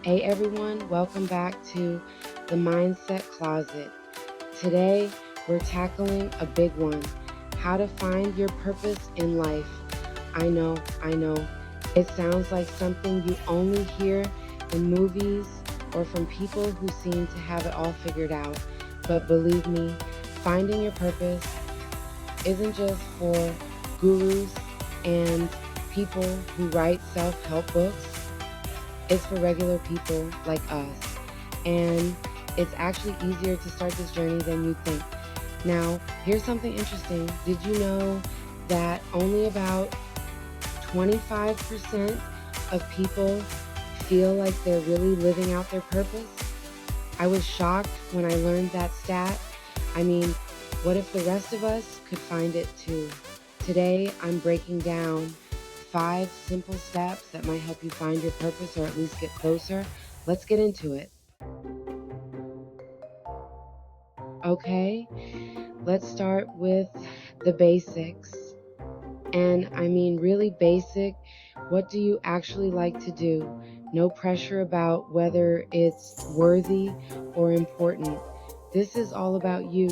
Hey everyone, welcome back to the Mindset Closet. Today we're tackling a big one, how to find your purpose in life. I know, it sounds like something you only hear in movies or from people who seem to have it all figured out. But believe me, finding your purpose isn't just for gurus and people who write self-help books. It's for regular people like us. And it's actually easier to start this journey than you think. Now, here's something interesting. Did you know that only about 25% of people feel like they're really living out their purpose? I was shocked when I learned that stat. I mean, what if the rest of us could find it too? Today, I'm breaking down 5 simple steps that might help you find your purpose or at least get closer. Let's get into it. Okay, let's start with the basics. And I mean really basic. What do you actually like to do? No pressure about whether it's worthy or important. This is all about you.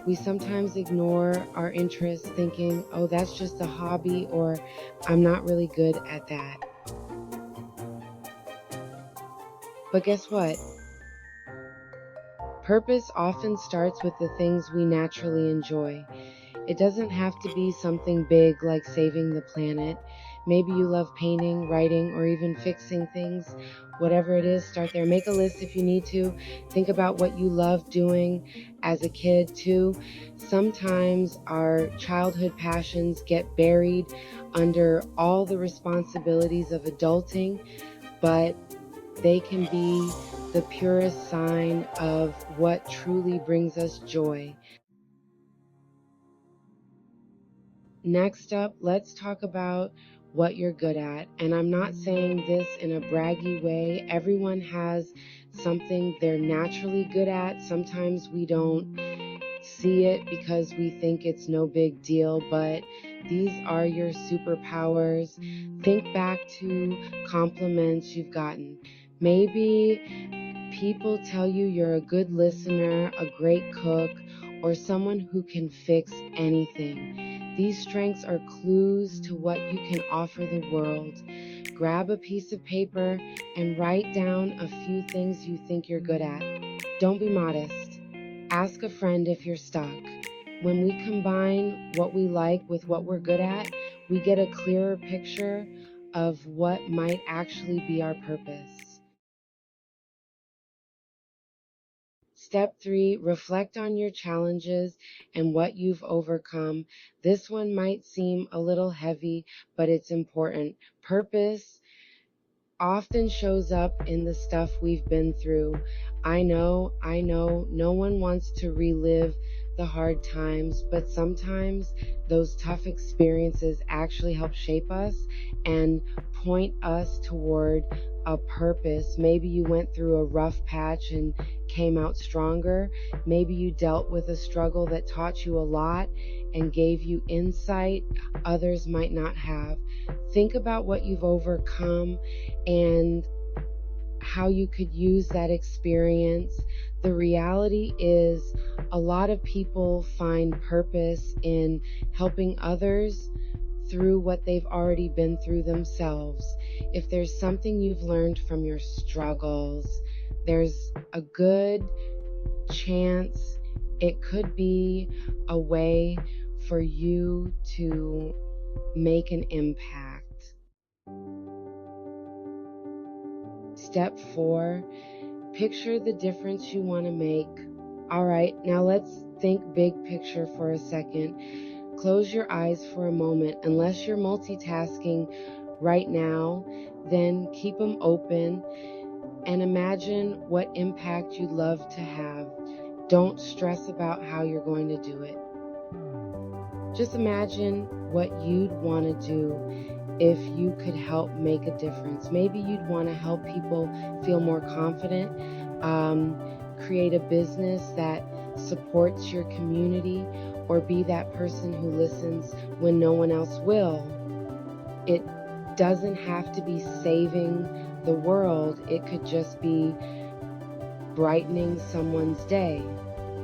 We sometimes ignore our interests thinking, oh, that's just a hobby, or I'm not really good at that. But guess what? Purpose often starts with the things we naturally enjoy. It doesn't have to be something big like saving the planet. Maybe you love painting, writing, or even fixing things. Whatever it is, start there. Make a list if you need to. Think about what you loved doing as a kid too. Sometimes our childhood passions get buried under all the responsibilities of adulting, but they can be the purest sign of what truly brings us joy. Next up, let's talk about what you're good at. And I'm not saying this in a braggy way. Everyone has something they're naturally good at. Sometimes we don't see it because we think it's no big deal, but these are your superpowers. Think back to compliments you've gotten. Maybe people tell you you're a good listener, a great cook, or someone who can fix anything. These strengths are clues to what you can offer the world. Grab a piece of paper and write down a few things you think you're good at. Don't be modest. Ask a friend if you're stuck. When we combine what we like with what we're good at, we get a clearer picture of what might actually be our purpose. Step 3, reflect on your challenges and what you've overcome. This one might seem a little heavy, but it's important. Purpose often shows up in the stuff we've been through. I know, no one wants to relive the hard times, but sometimes those tough experiences actually help shape us and point us toward a purpose. Maybe you went through a rough patch and came out stronger. Maybe you dealt with a struggle that taught you a lot and gave you insight others might not have. Think about what you've overcome and how you could use that experience. The reality is, a lot of people find purpose in helping others through what they've already been through themselves. If there's something you've learned from your struggles, there's a good chance it could be a way for you to make an impact. Step 4, picture the difference you want to make. All right, now let's think big picture for a second. Close your eyes for a moment. Unless you're multitasking right now, then keep them open and imagine what impact you'd love to have. Don't stress about how you're going to do it. Just imagine what you'd want to do if you could help make a difference. Maybe you'd want to help people feel more confident, create a business that supports your community, or be that person who listens when no one else will. It doesn't have to be saving the world, it could just be brightening someone's day.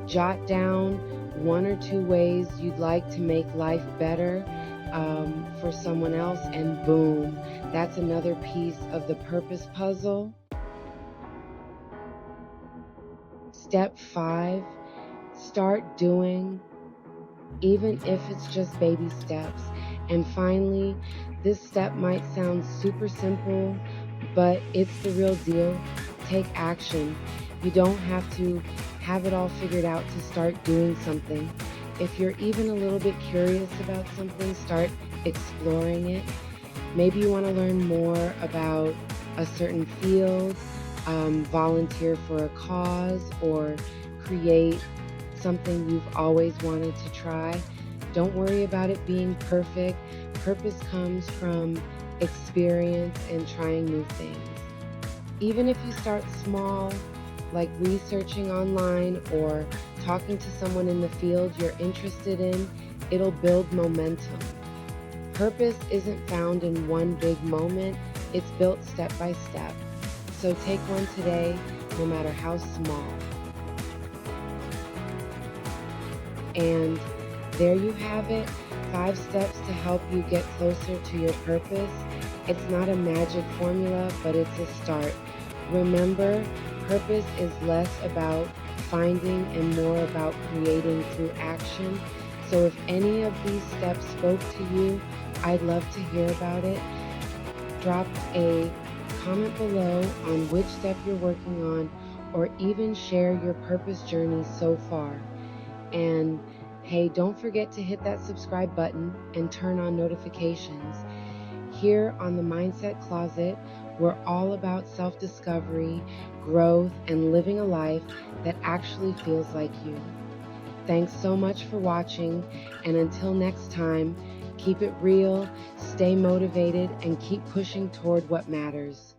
Jot down 1 or 2 ways you'd like to make life better for someone else, and boom, that's another piece of the purpose puzzle. Step 5, start doing, even if it's just baby steps. And finally, this step might sound super simple, but it's the real deal. Take action. You don't have to have it all figured out to start doing something. If you're even a little bit curious about something, start exploring it. Maybe you want to learn more about a certain field, volunteer for a cause, or create something you've always wanted to try. Don't worry about it being perfect. Purpose comes from experience and trying new things. Even if you start small, like researching online or talking to someone in the field you're interested in, it'll build momentum. Purpose isn't found in one big moment, it's built step by step. So take one today, no matter how small. And there you have it, 5 steps to help you get closer to your purpose. It's not a magic formula, but it's a start. Remember, purpose is less about finding and more about creating through action. So if any of these steps spoke to you, I'd love to hear about it. Drop a comment below on which step you're working on, or even share your purpose journey so far. And hey, don't forget to hit that subscribe button and turn on notifications. Here on the Mindset Closet, we're all about self-discovery, growth, and living a life that actually feels like you. Thanks so much for watching, and until next time, keep it real, stay motivated, and keep pushing toward what matters.